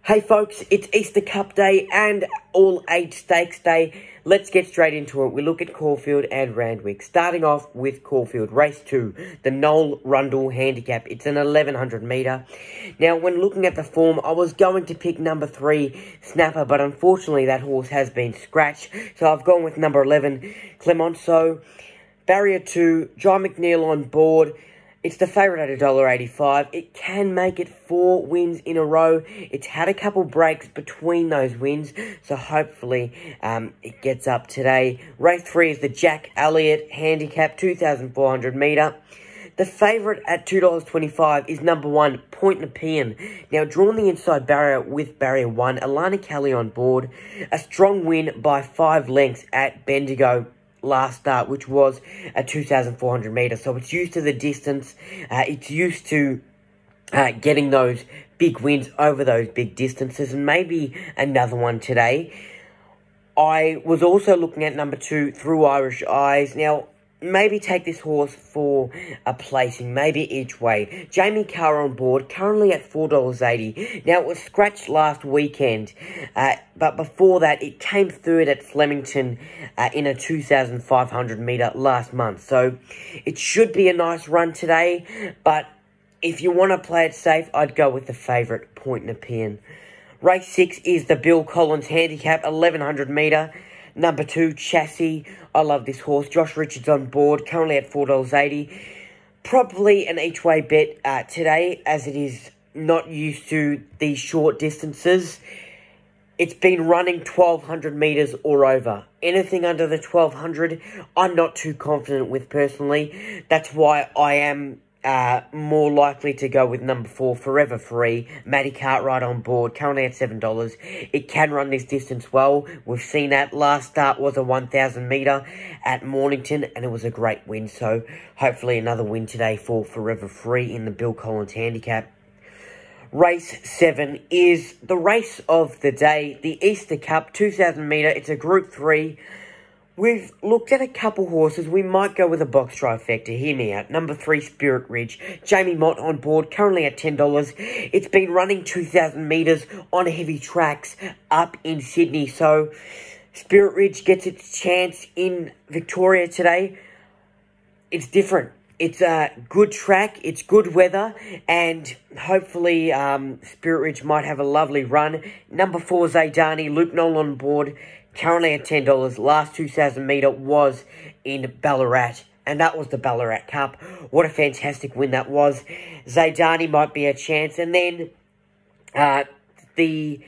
Hey folks, it's Easter Cup Day and All Age Stakes Day. Let's get straight into it. We look at Caulfield and Randwick. Starting off with Caulfield, race 2, the Noel Rundle Handicap. It's an 1100 metre. Now, when looking at the form, I was going to pick number 3, Snapper, but unfortunately that horse has been scratched. So I've gone with number 11, Clemenceau. Barrier 2, John McNeil on board. It's the favourite at $1.85. It can make it 4 wins in a row. It's had a couple breaks between those wins, so hopefully it gets up today. Race 3 is the Jack Elliott Handicap, 2,400 metre. The favourite at $2.25 is number 1, Point Nepean. Now, drawn the inside barrier with barrier 1, Alana Kelly on board. A strong win by 5 lengths at Bendigo last start, which was a 2,400 metre. So it's used to the distance. It's used to getting those big wins over those big distances, and maybe another one today. I was also looking at number 2, Through Irish Eyes. Now, maybe take this horse for a placing, maybe each way. Jamie Carr on board, currently at $4.80. Now, it was scratched last weekend, but before that, it came third at Flemington in a 2,500 metre last month. So, it should be a nice run today, but if you want to play it safe, I'd go with the favourite, Point Nepean. Race 6 is the Bill Collins Handicap, 1100 metre. Number 2, Chassis. I love this horse. Josh Richards on board, currently at $4.80. Probably an each-way bet today, as it is not used to these short distances. It's been running 1,200 metres or over. Anything under the 1,200, I'm not too confident with personally. That's why I am more likely to go with number 4, Forever Free. Matty Cartwright on board, currently at $7. It can run this distance well. We've seen that. Last start was a 1,000 metre at Mornington, and it was a great win. So hopefully another win today for Forever Free in the Bill Collins Handicap. Race 7 is the race of the day, the Easter Cup, 2,000 metre. It's a Group 3. We've looked at a couple horses. We might go with a box trifecta. Hear me out. Number 3, Spirit Ridge. Jamie Mott on board, currently at $10. It's been running 2,000 metres on heavy tracks up in Sydney. So, Spirit Ridge gets its chance in Victoria today. It's different. It's a good track, it's good weather, and hopefully Spirit Ridge might have a lovely run. Number 4, Zaydani, Luke Noel on board, currently at $10. Last 2,000 metre was in Ballarat, and that was the Ballarat Cup. What a fantastic win that was. Zaydani might be a chance, and then the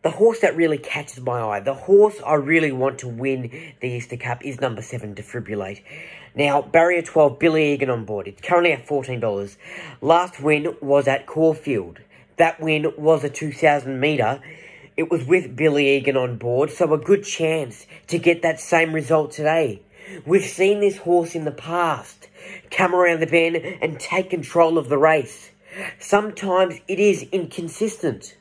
horse that really catches my eye, the horse I really want to win the Easter Cup, is number 7, Defibrillate. Now, barrier 12, Billy Egan on board. It's currently at $14. Last win was at Caulfield. That win was a 2,000 metre. It was with Billy Egan on board, so a good chance to get that same result today. We've seen this horse in the past come around the bend and take control of the race. Sometimes it is inconsistent,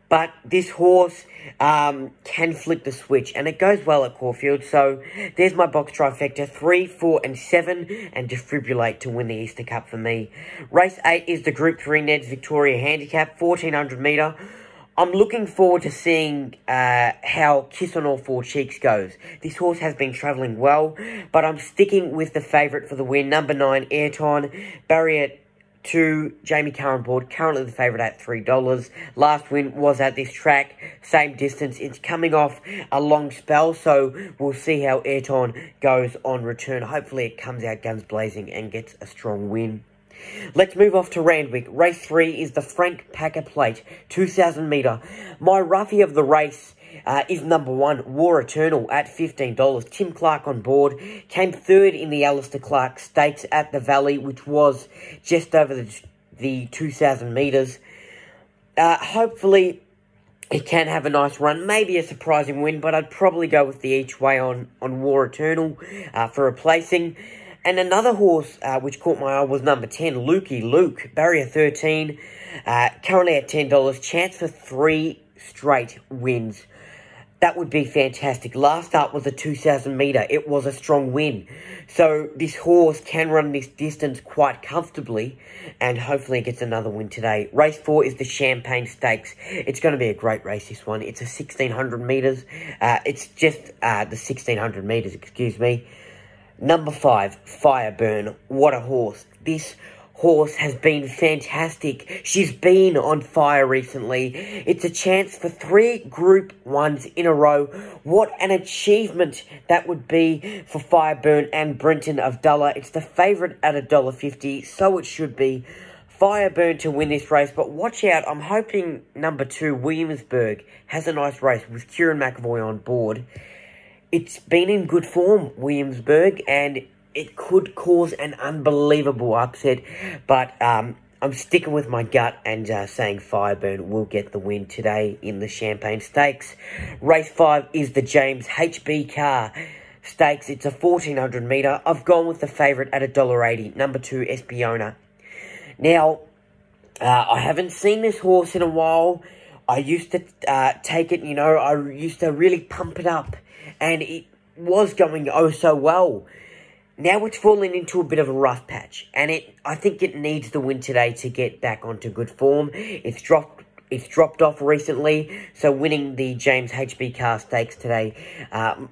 but this horse can flip the switch, and it goes well at Caulfield. So there's my box trifecta, 3, 4, and 7, and Defibrillate to win the Easter Cup for me. Race 8 is the Group 3 Ned's Victoria Handicap, 1,400 metre. I'm looking forward to seeing how Kiss on All 4 Cheeks goes. This horse has been travelling well, but I'm sticking with the favourite for the win, number 9, Ayrton. Barrier 2, Jamie Carr on board, currently the favourite at $3. Last win was at this track, same distance. It's coming off a long spell, so we'll see how Ayrton goes on return. Hopefully it comes out guns blazing and gets a strong win. Let's move off to Randwick. Race 3 is the Frank Packer Plate, 2,000 metre. My roughie of the race is number 1, War Eternal, at $15. Tim Clark on board. Came third in the Alistair Clark Stakes at the Valley, which was just over the 2,000 metres. Hopefully it can have a nice run. Maybe a surprising win, but I'd probably go with the each way on War Eternal for a placing. And another horse which caught my eye was number 10, Lukey Luke, barrier 13, currently at $10. Chance for 3 straight wins. that would be fantastic. Last up was a 2,000 metre. It was a strong win. So this horse can run this distance quite comfortably, and hopefully it gets another win today. Race 4 is the Champagne Stakes. It's going to be a great race, this one. It's a 1,600 metres. It's just the 1,600 metres, excuse me. Number 5, Fireburn. What a horse. This horse has been fantastic. She's been on fire recently. It's a chance for 3 Group 1s in a row. What an achievement that would be for Fireburn and Brenton of Dulla. It's the favourite at $1.50, so it should be. Fireburn to win this race, but watch out. I'm hoping number 2, Williamsburg, has a nice race with Kieran McAvoy on board. It's been in good form, Williamsburg, and it could cause an unbelievable upset, but I'm sticking with my gut and saying Fireburn will get the win today in the Champagne Stakes. Race 5 is the James HB Carr Stakes. It's a 1,400 metre. I've gone with the favourite at $1.80, number 2, Espiona. Now, I haven't seen this horse in a while. I used to take it, you know, I used to really pump it up, and it was going oh so well. Now it's fallen into a bit of a rough patch, and I think it needs the win today to get back onto good form. It's dropped off recently, so winning the James HB Carr Stakes today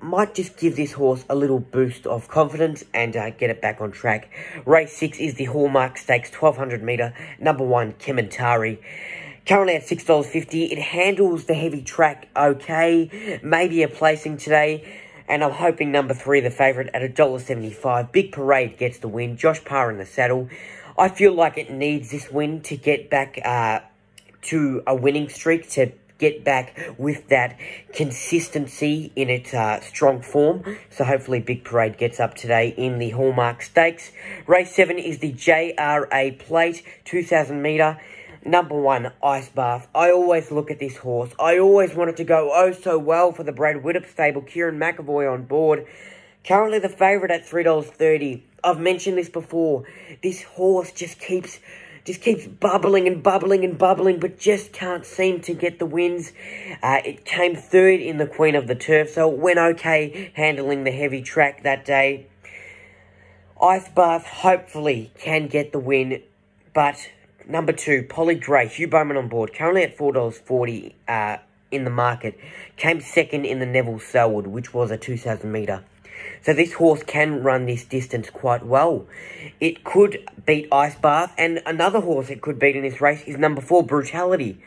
might just give this horse a little boost of confidence and get it back on track. Race 6 is the Hallmark Stakes 1,200 metre, number 1, Kementari. Currently at $6.50, it handles the heavy track okay, maybe a placing today. And I'm hoping number 3, the favourite, at $1.75. Big Parade gets the win. Josh Parr in the saddle. I feel like it needs this win to get back to a winning streak, to get back with that consistency in its strong form. So hopefully Big Parade gets up today in the Hallmark Stakes. Race 7 is the JRA Plate, 2,000 metre. Number 1, Ice Bath. I always look at this horse. I always want it to go oh so well for the Brad Widdop stable. Kieran McAvoy on board. Currently the favourite at $3.30. I've mentioned this before. This horse just keeps bubbling and bubbling and bubbling, but just can't seem to get the wins. It came 3rd in the Queen of the Turf, so it went okay handling the heavy track that day. Ice Bath hopefully can get the win, but number 2, Polly Gray, Hugh Bowman on board, currently at $4.40 in the market. Came 2nd in the Neville Selwood, which was a 2,000 metre. So this horse can run this distance quite well. It could beat Ice Bath, and another horse it could beat in this race is number 4, Brutality.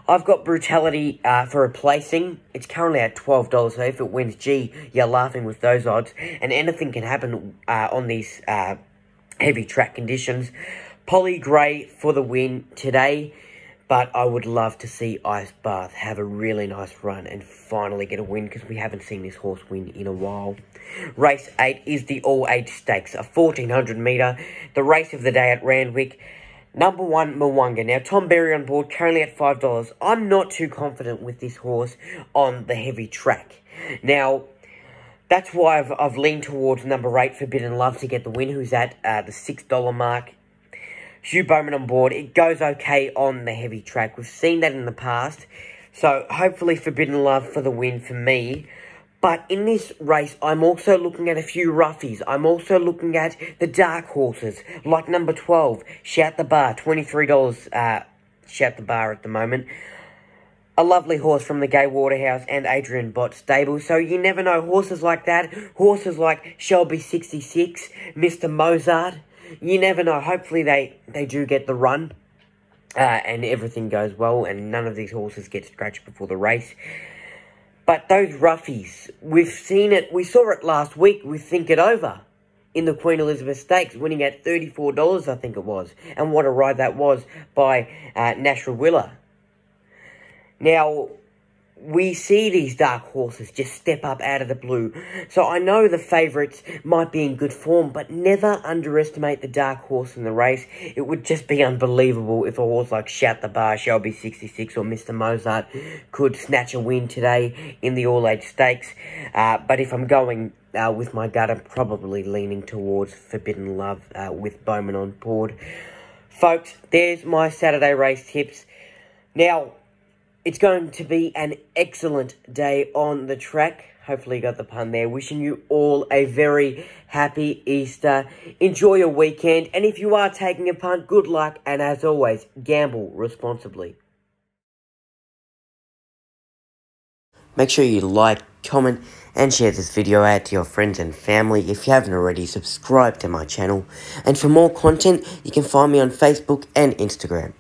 I've got Brutality for a placing. It's currently at $12, so if it wins, gee, you're laughing with those odds. And anything can happen on these heavy track conditions. Polly Gray for the win today, but I would love to see Ice Bath have a really nice run and finally get a win, because we haven't seen this horse win in a while. Race 8 is the All-Age Stakes, a 1,400 metre, the race of the day at Randwick. Number 1, Mwanga. Now, Tom Berry on board, currently at $5. I'm not too confident with this horse on the heavy track. Now, that's why I've leaned towards number 8, Forbidden Love, to get the win, who's at the $6 mark. Hugh Bowman on board. It goes okay on the heavy track. We've seen that in the past. So, hopefully Forbidden Love for the win for me. But in this race, I'm also looking at a few roughies. I'm also looking at the dark horses, like number 12, Shout the Bar, $23 Shout the Bar at the moment. A lovely horse from the Gay Waterhouse and Adrian Bott stable. So you never know, horses like that, horses like Shelby 66, Mr. Mozart, you never know. Hopefully they do get the run and everything goes well and none of these horses get scratched before the race. But those roughies, we've seen it. We saw it last week with Think It Over in the Queen Elizabeth Stakes, winning at $34, I think it was. And what a ride that was by Nashra Willa. Now, we see these dark horses just step up out of the blue. So I know the favourites might be in good form, but never underestimate the dark horse in the race. It would just be unbelievable if a horse like Shout the Bar, Shelby 66 or Mr. Mozart could snatch a win today in the All-Age Stakes. But if I'm going with my gut, I'm probably leaning towards Forbidden Love with Bowman on board. Folks, there's my Saturday race tips. Now, It's going to be an excellent day on the track. Hopefully you got the pun there. Wishing you all a very happy Easter. Enjoy your weekend. And if you are taking a punt, good luck. And as always, gamble responsibly. Make sure you like, comment, and share this video out to your friends and family. If you haven't already, subscribe to my channel. And for more content, you can find me on Facebook and Instagram.